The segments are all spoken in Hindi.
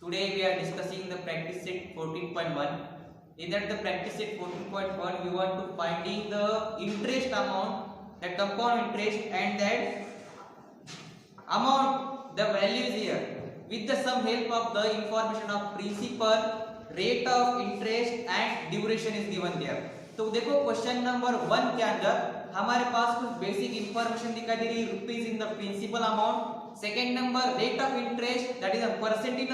Today we are discussing the practice set 14.1. In that the practice set 14.1 we want to finding the interest amount, the compound interest and that amount, the value is here with the some help of the information of principal, rate of interest and duration is given there. तो देखो क्वेश्चन नंबर 1 के अंदर हमारे पास कुछ बेसिक इंफॉर्मेशन दिखाई दे रही है rupees in the principal amount, second number rate of interest that is a percentage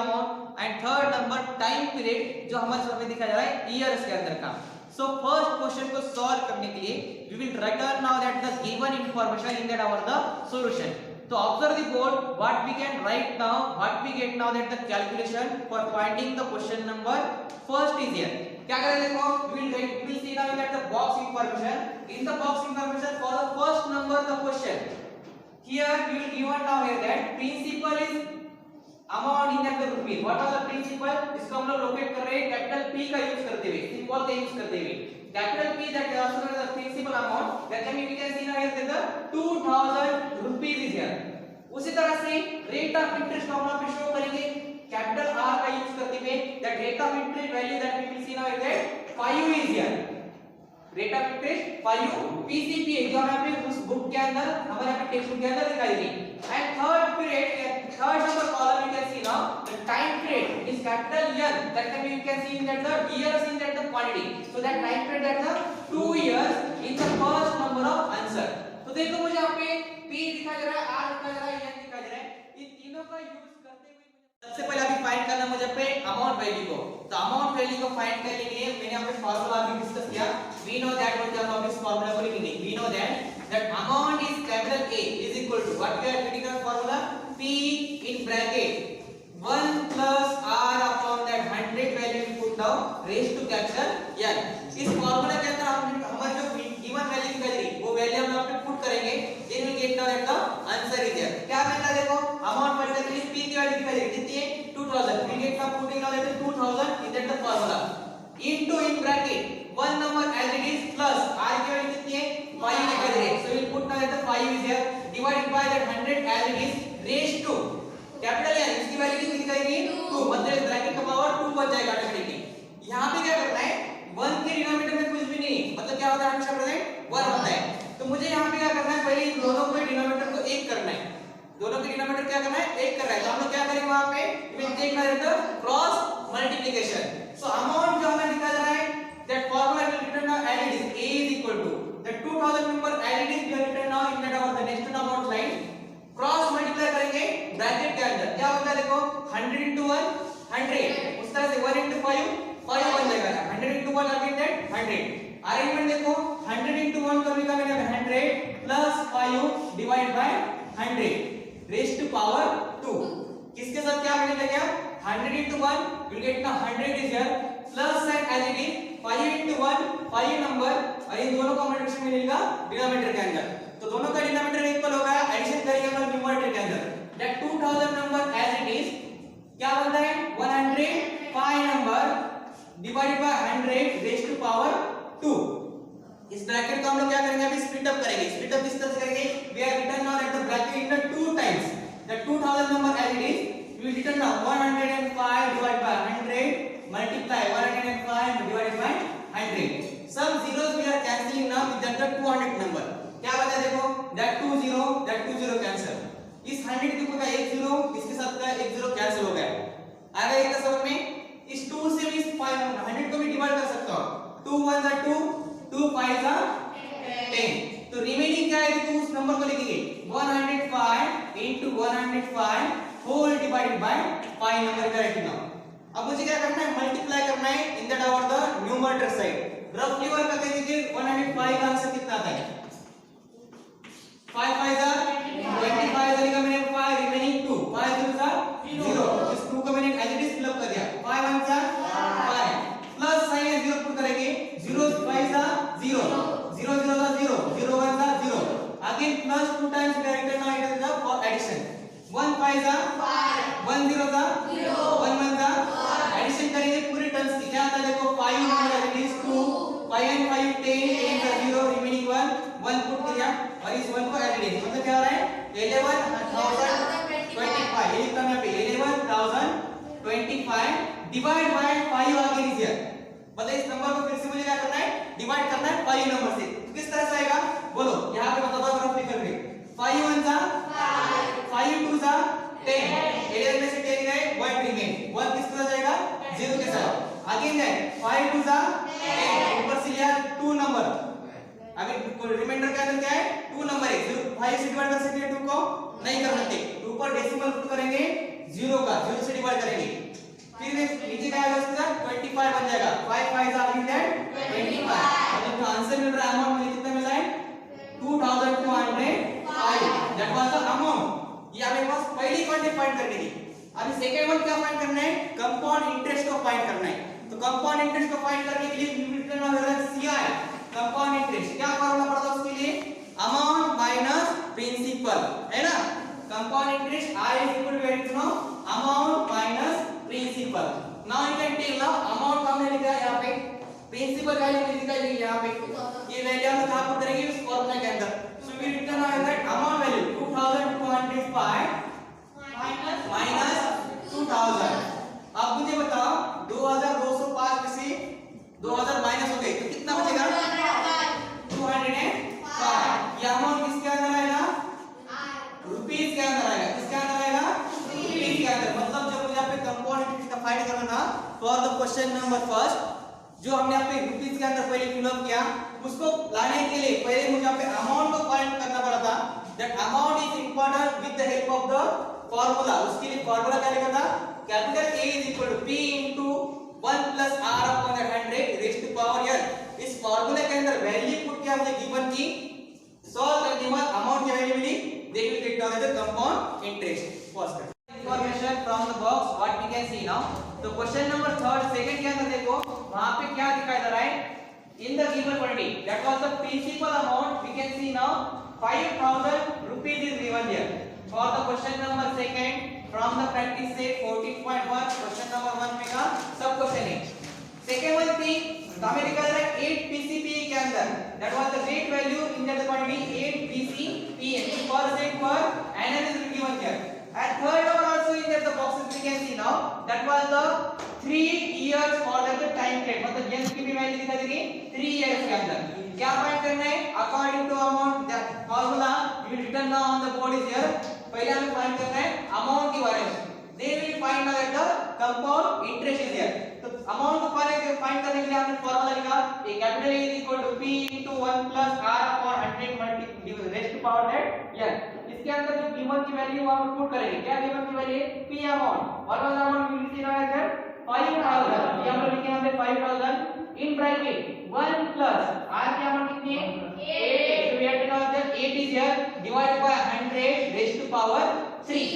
amount and third number time period जो हमारे सामने दिखाया जा रहा है ईयर्स के अंदर का. सो फर्स्ट क्वेश्चन को सॉल्व करने के लिए we will return now that the given information in that our the solution. So observe the board. What we can write now, what we get now that the calculation for finding the question number first is here. क्या करें देखो, we will see now that the box information. In the box information for the first number the question. Here we will given now here that principal is amount in that the rupees. What are the principal? इसको हम लोग लोकेट कर रहे हैं कैपिटल P का यूज करते हुए, सिंबल का यूज करते हुए. Capital P that is also the principal amount. That we can see now here that the 2000 rupees is here. उसी तरह से रेट ऑफ इंटरेस्ट हम लोग शो करेंगे कैपिटल R का यूज करते हुए. That rate of interest value that we will see now is that 5 is here. Rate of interest 5 PCP है जो हमें पे उस बुक के अंदर हमारे यहाँ पे टेक्स्ट बुक के अंदर दिखाई दी. And third period, third number column you can see now the time period is capital N. That time you can see in that the years in that the quantity. So that time period that the 2 years in the first number of answer. तो देखो मुझे यहाँ पे P दिखाई दे रहा है, R दिखाई दे रहा है, N दिखाई दे रहा है. इन तीनों का यूज करते हुए सबसे पहले अभी फाइंड करना मुझे पे अमाउंट वैल्यू को. तो अमाउंट वैल्यू को फाइंड करने के लिए मैंने यहाँ पे फार्मूला अभी डिस्कस किया. वी नो दैट व्हाट हम इस फार्मूला को लिखेंगे. We know that amount is capital A is equal to what we are getting the formula P in bracket 1 plus R upon that 100 value we put down raised to capital N. इस फार्मूला के अंदर हम हमारे जो गिवन वैल्यू दिखाई दे रही वो वैल्यू हम यहाँ पे पुट करेंगे. Then we get now that the answer is here. क्या मिलता देखो अमाउंट पर्टिकुलरली P की वैल्यू दिखाई दे रही कितनी है 2000. We get now putting now that 2000 in that the formula into in bracket one number as it is plus R की वैल्यू कितनी है 5 दिखाई दे रही है. So we put now that the 5 is here divided by that 100 as it is raised to capital N. इसकी वैल्यू कितनी दिखाई दे रही 2 मतलब ब्रैकेट का पावर 2 बच जाएगा ऑटोमेटिकली. यहां पे क्या करना है 1 के डिनोमिनेटर में कुछ भी नहीं मतलब क्या होता है हमेशा प्रेजेंट 1 होता है. तो मुझे यहां पे क्या करना है पहले इन दोनों के डिनोमिनेटर को 1 करना है. दोनों के डिनोमिनेटर क्या करना है 1 करना है. तो हम लोग क्या करेंगे वहां पे will take the cross multiplication. So amount जो हमें दिखा रहा है that formula will return now as it is A is equal to the 2000 number as it is will return now in that our the next amount line. Cross multiply करेंगे ब्रैकेट के अंदर क्या होता है देखो 100 into 1 100. उस तरह से 1 into 5 5 बन जाएगा. 100 into 1 अगेन दैट 100. अरेंजमेंट देखो 100 into 1 का भी का मैंने 100 plus 5 divide by 100 raise to power 2. किसके साथ क्या मिलेगा क्या 100 into 1 विल गेट ना 100 is here plus sign as it is 5 into 1 5 number और इन दोनों का मल्टीप्लिकेशन मिलेगा डिनोमिनेटर के अंदर. तो दोनों का डिनोमिनेटर इक्वल होगा. एडिशन करेंगे हम लोग न्यूमरेटर के अंदर that 2000 number as it is क्या बनता है 105 number divided by 100 raise to power 2. इस ब्रैकेट को हम लोग क्या करेंगे अभी स्प्लिट अप करेंगे. स्प्लिट अप किस तरह से करेंगे we are return now that the bracket in the 2 times that 2000 number as it is we return now 105 divided by 100 multiply 105 divided by 100. some zeros we are cancelling now with that the 200 number. क्या बचा देखो that 20 कैंसिल. इस 100 के ऊपर का एक 0 इसके साथ का एक 0 कैंसिल हो गया. आ गया एक समझ में. इस 2 से इस 100 को भी डिवाइड कर सकता हो. 2 1 जा 2 2 5 जा 10. तो रिमेनिंग क्या है तो उस नंबर को लिखेंगे 105 into 105 whole divided by 5 number का रखना. अब मुझे क्या करना है मल्टीप्लाई करना है in that our the numerator side. रफली वर्क करके देखिए 105 का आंसर कितना आता है 5 5 जा 25 जाएगा मैंने 5 रिमेनिंग 2 5 0 जा 0. इस 2 को मैंने as it is fill up कर दिया 5 1 जा 5 प्लस साइन 0 पुट करेंगे 0 5 जा 0 0 0 जा 0 0 1 जा 0 again plus 2 times we are return now it is the for addition 1 5 जा 5 1 0 जा 0 1 1 जा एडिशन करेंगे पूरे टर्म्स की क्या आता है देखो 5 number as it is 2 5 and 5 10 8 का 0 रिमेनिंग 1 पुट किया और इस 1 को ऐड कर दिया. मतलब क्या हो रहा है 11025 ये लिखता हूं यहां पे 11025 25 डिवाइड बाय 5 आगे लीजिए, मतलब इस नंबर को फिर से मुझे क्या करना है, डिवाइड करना है 5 नंबर से। तो किस तरह से आएगा बोलो, यहाँ पे बता दो ग्राफ लिख करके। 5 1 जा 5 2 जा 10, 11 में से 10 गए 1 रिमेन, 1 किस तरह जाएगा 0 के साथ। आगे जाए 5 2 जा 10, ऊपर से लिया 2 नंबर, अभी रिमाइंडर के अंदर क्या है 2 नंबर है, 0 5 से डिवाइड कर सकते हैं 2 को नहीं कर सकते, ऊपर डेसिमल पुट करेंगे 0 का, 0 से डिवाइड करेंगे, फिर नीचे क्या आएगा इसका 25 बन जाएगा, 5 5 आर यू दैट 25, मतलब जो आंसर मिल रहा है अमाउंट मुझे कितना मिला है 2205, दैट वाज द अमाउंट। ये हमें बस पहली क्वांटिटी फाइंड करनी थी। अभी सेकंड वन क्या फाइंड करना है, कंपाउंड इंटरेस्ट को फाइंड करना है। तो कंपाउंड इंटरेस्ट को फाइंड करने के लिए लिमिट करना होगा सीआई कंपाउंड इंटरेस्ट, क्या फार्मूला पड़ता है उसके लिए, अमाउंट माइनस प्रिंसिपल, है ना। Compound interest I is equal to what you know amount minus principal. Now you can tell now amount का हमने लिखा है यहाँ पे, प्रिंसिपल वैल्यू लिखा है यहाँ पे, ये वैल्यू हम कहाँ पर करेंगे इस फॉर्मूला के अंदर। So we written now that amount value 2205 minus 2000। अब मुझे बताओ 2205 में से 2000 माइनस हो गए तो कितना बचेगा 205। ये अमाउंट किसके अंदर आएगा, रुपीस के अंदर आएगा, किसके अंदर आएगा रुपीस के अंदर। मतलब जब मुझे यहाँ पे कंपाउंड इंटरेस्ट का फाइंड करना था for the question number first, जो हमने यहाँ पे रुपीस के अंदर पहले फिल अप किया, उसको लाने के लिए पहले मुझे यहाँ पे अमाउंट को फाइंड करना पड़ा था। That amount is important with the help of the formula. उसके लिए फार्मूला क्या लिखा था, capital A is equal to P into 1 plus R upon 100 raised to power n। इस फार्मूले के अंदर वैल्यू पुट किया मुझे गिवन की, सॉल्व करने के बाद अमाउंट की वैल्यू मिली, they will get down the compound interest first information from the box what we can see now। तो क्वेश्चन नंबर थर्ड सेकंड के अंदर देखो वहां पे क्या दिखाई दे रहा है, in the given quantity that was the principal amount we can see now 5000 rupees is given here for the question number second from the practice set 14.1 question number 1 में का सब क्वेश्चन है। सेकंड वन थी हमें निकल रहा है 8 PCPA के अंदर, that was the rate value in the quantity 8 PCPA per set per annum is given here, and third one also in the boxes we can see now that was the 3 years for the time period, मतलब यंग की भी वैल्यू दिखा देगी 3 years के अंदर। क्या फाइंड करना है, according to amount that formula you will written now on the board is here। पहले हमें फाइंड करना है अमाउंट की value, they will find out the compound interest is here। तो अमाउंट को फाइंड करने के लिए हमने फार्मूला लिखा, a capital A is equal to P into 1 plus R upon 100 multiplied raised to power that n। इसके अंदर जो गिवन की वैल्यू वहां पर पुट करेंगे, क्या गिवन की value P amount, what was the amount we will see now as 5000, ये हम लोग लिखे हैं 5000 इन ब्रैकेट 1 प्लस R की अमाउंट कितनी है 8, so we have to know that 8 is here divided by 100 raised to power 3,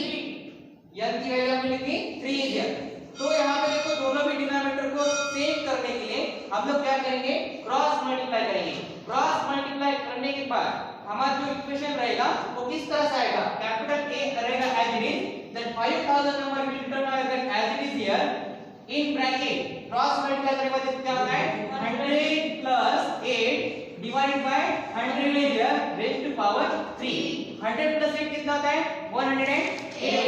n की वैल्यू हमने लिखी 3 is here। तो यहाँ पे देखो दोनों भी डिनोमिनेटर को सेव करने के लिए हम लोग क्या करेंगे, क्रॉस मल्टीप्लाई करेंगे। क्रॉस मल्टीप्लाई करने के बाद हमारा जो इक्वेशन रहेगा वो किस तरह से आएगा, कैपिटल A रहेगा as it is, then 5000 number will return आएगा as it is here in bracket, cross multiply करने के बाद क्या होता है 100 plus 8 divided by 100 here raised to power 3, 100 plus 8 कितना होता है 108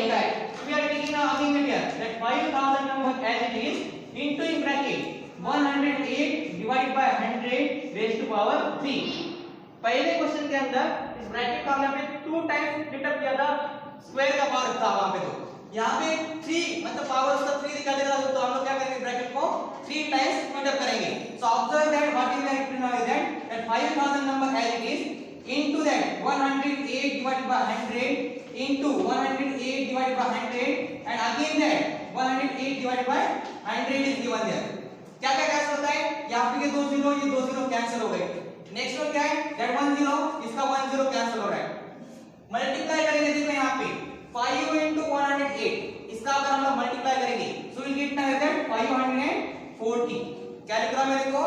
होता है। We are taking now again here that 5000 number as it is into in bracket 108 divided by 100 raised to power 3। पहले क्वेश्चन के अंदर इस ब्रैकेट का हमने पे 2 टाइम्स स्प्लिट अप किया था, स्क्वायर का पावर था वहां पे, तो यहाँ पे 3 मतलब पावर उसका 3 दिखा देगा, तो हम लोग क्या करेंगे ब्रैकेट को 3 टाइम्स स्प्लिट अप करेंगे। So observe that what is the expression now is that 5000 number as it is into that 108 divided by 100 into 108 divided by 100 and again that 108 divided by 100 is given there। क्या क्या कैंसिल होता है, यहाँ पे ये 2 0 ये 2 0 कैंसिल हो गए। नेक्स्ट वन क्या है, that 1 0 इसका 1 0 कैंसिल हो रहा है। मल्टीप्लाई करेंगे देखो यहाँ पे 5 into 108 इसका अगर हम लोग मल्टीप्लाई करेंगे so we'll get now that 540। क्या लिख रहा है मेरे को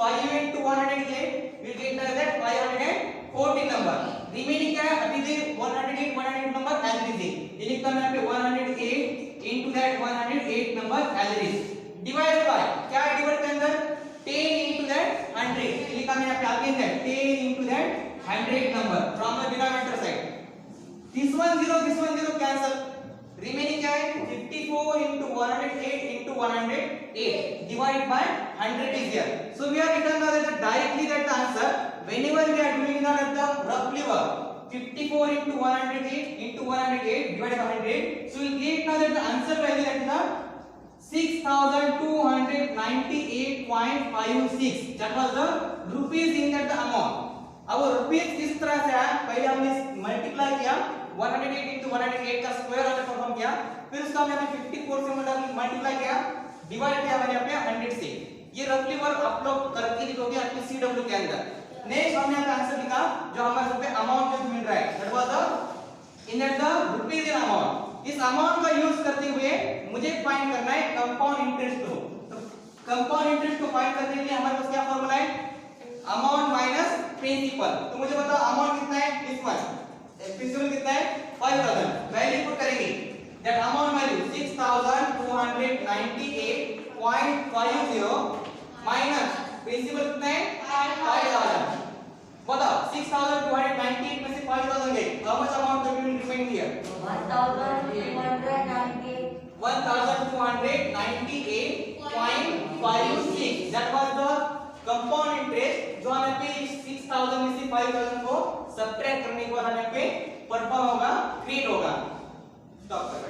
5 into 108 we'll get now that 540 number. Remaining क्या है, अभी दे 108 नंबर एज इट इज, ये लिखता मैं पे 108 into that 108 number as it is divide by क्या है डिवाइड के अंदर 10 into that 100, ये लिखा मैंने पे आगे है 10 into that 100 number from the denominator side. this one 0 cancel, remaining क्या है 54 54 into 108 into 108 divided by 100 is here. So we are written now that directly that the answer whenever we are doing the roughly work 54 into 108 into 108 divided by 100. So we get now that the answer value that is 6298.56. That was the rupees in that the amount. अब रुपीस किस तरह से आया, पहले हमने मल्टीप्लाई किया 108 into 108 का स्क्वायर हमने परफॉर्म किया, फिर उसका हमने 54 से मल्टीप्लाई किया, डिवाइड किया मैंने यहाँ पे 100 से. ये रफली वर्क आप लोग करके लिखोगे आपके सीडब्ल्यू के अंदर. नेक्स्ट हमने यहाँ पे आंसर लिखा जो हमारे यहाँ पे अमाउंट जो मिल रहा है, that was the in that the rupees in amount. इस अमाउंट का यूज करते हुए मुझे फाइंड करना है कंपाउंड इंटरेस्ट को. तो कंपाउंड इंटरेस्ट को फाइंड करने के लिए हमारे पास क्या फार्मूला है, अमाउंट माइनस प्रिंसिपल. तो मुझे बताओ अमाउंट कितना है, इस वन प्रिंसिपल कितना है 5000. वैल्यू पुट करेंगे, that amount value 6298.50 minus principal कितना है 5000. बताओ 6298 में से 5000 गए, how much amount will remain here 1298.56. That was the compound interest जो हमें पे 6000 में से 5000 को सब्ट्रैक्ट करने के बाद हमें पे परफॉर्म होगा, क्रिएट होगा. स्टॉप कर.